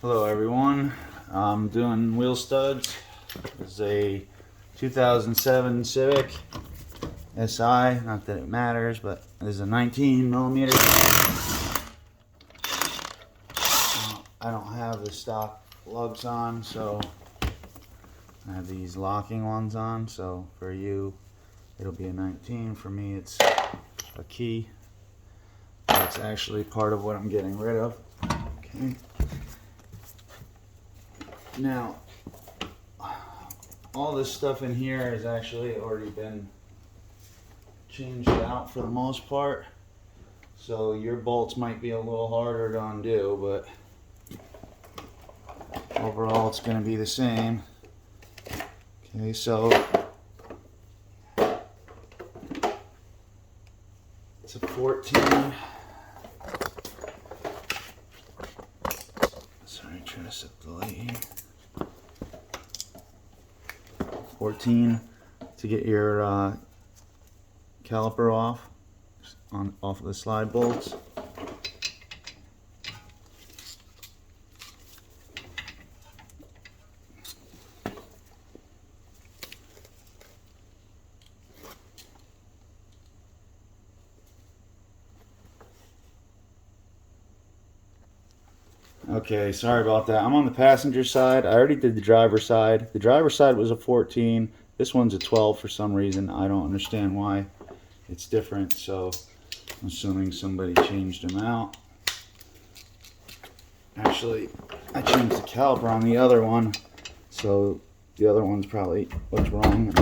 Hello everyone, I'm doing wheel studs. This is a 2007 Civic Si, not that it matters, but this is a 19 millimeter. I don't have the stock lugs on, so I have these locking ones on, so for you it'll be a 19, for me it's a key. That's actually part of what I'm getting rid of. Okay. Now, all this stuff in here has actually already been changed out for the most part. So your bolts might be a little harder to undo, but overall it's going to be the same. Okay, so it's a 14. Sorry, try to set the light here. 14 to get your caliper off of the slide bolts. Okay, sorry about that. I'm on the passenger side. I already did the driver's side. The driver's side was a 14. This one's a 12 for some reason. I don't understand why it's different, so I'm assuming somebody changed them out. Actually, I changed the caliper on the other one, so the other one's probably what's wrong.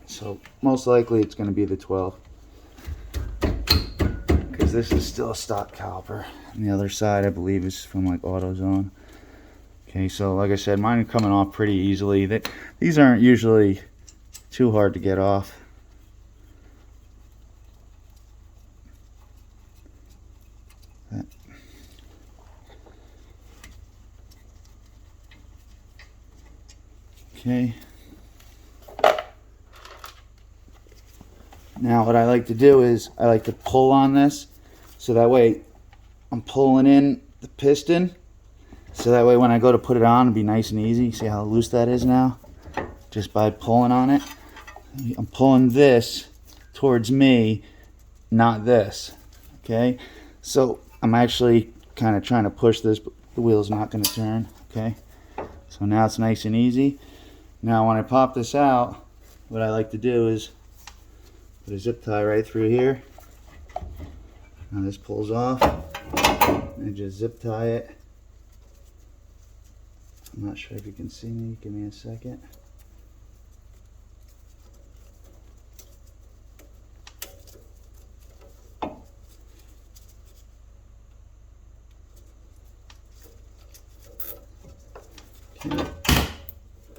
So most likely it's going to be the 12, because this is still a stock caliper. And the other side, I believe, is from like AutoZone. Okay, so like I said, mine are coming off pretty easily. These aren't usually too hard to get off. Okay. Now what I like to do is I like to pull on this, so that way I'm pulling in the piston, so that way when I go to put it on, it'll be nice and easy. See how loose that is now? Just by pulling on it. I'm pulling this towards me, not this. Okay? So I'm actually kind of trying to push this, but the wheel's not going to turn. Okay? So now it's nice and easy. Now when I pop this out, what I like to do is put a zip tie right through here. Now this pulls off. And just zip tie it. I'm not sure if you can see me. Give me a second. Okay.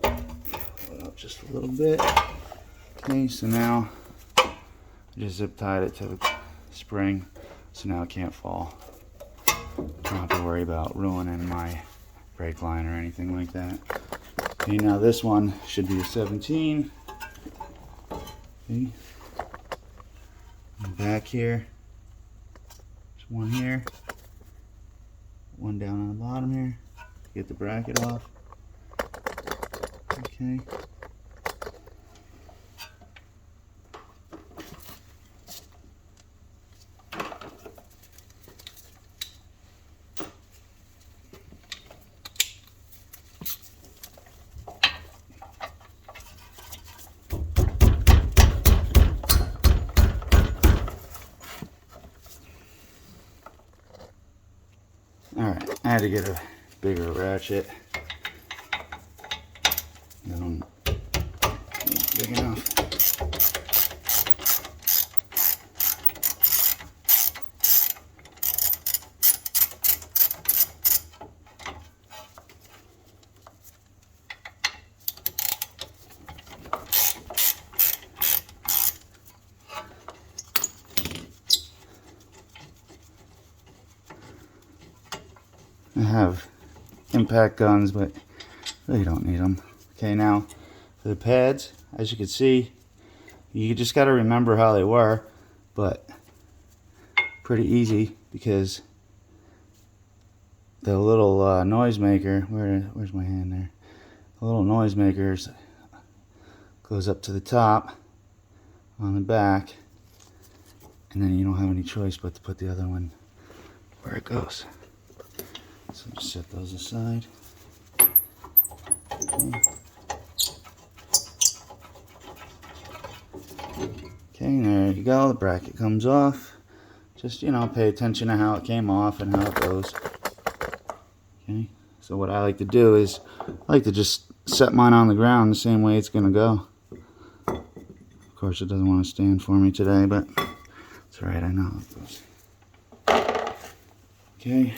Pull it up just a little bit. Okay, so now I just zip tied it to the spring, so now it can't fall. Don't have to worry about ruining my brake line or anything like that. Okay, now this one should be a 17. Okay. And back here, there's one here, one down on the bottom here. Get the bracket off. Okay. Alright, I had to get a bigger ratchet. Big enough. I have impact guns, but really don't need them. Okay, now for the pads, as you can see, you just got to remember how they were, but pretty easy because the little noisemaker, where's my hand there? The little noisemakers goes up to the top on the back, and then you don't have any choice but to put the other one where it goes. So just set those aside. Okay, there you go. The bracket comes off. Just, you know, pay attention to how it came off and how it goes. Okay, so what I like to do is I like to just set mine on the ground the same way it's going to go. Of course, it doesn't want to stand for me today, but it's alright, I know how it goes. Okay,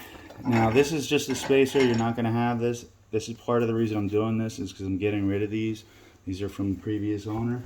now this is just a spacer. You're not going to have this. This is part of the reason I'm doing this, is because I'm getting rid of these. These are from the previous owner.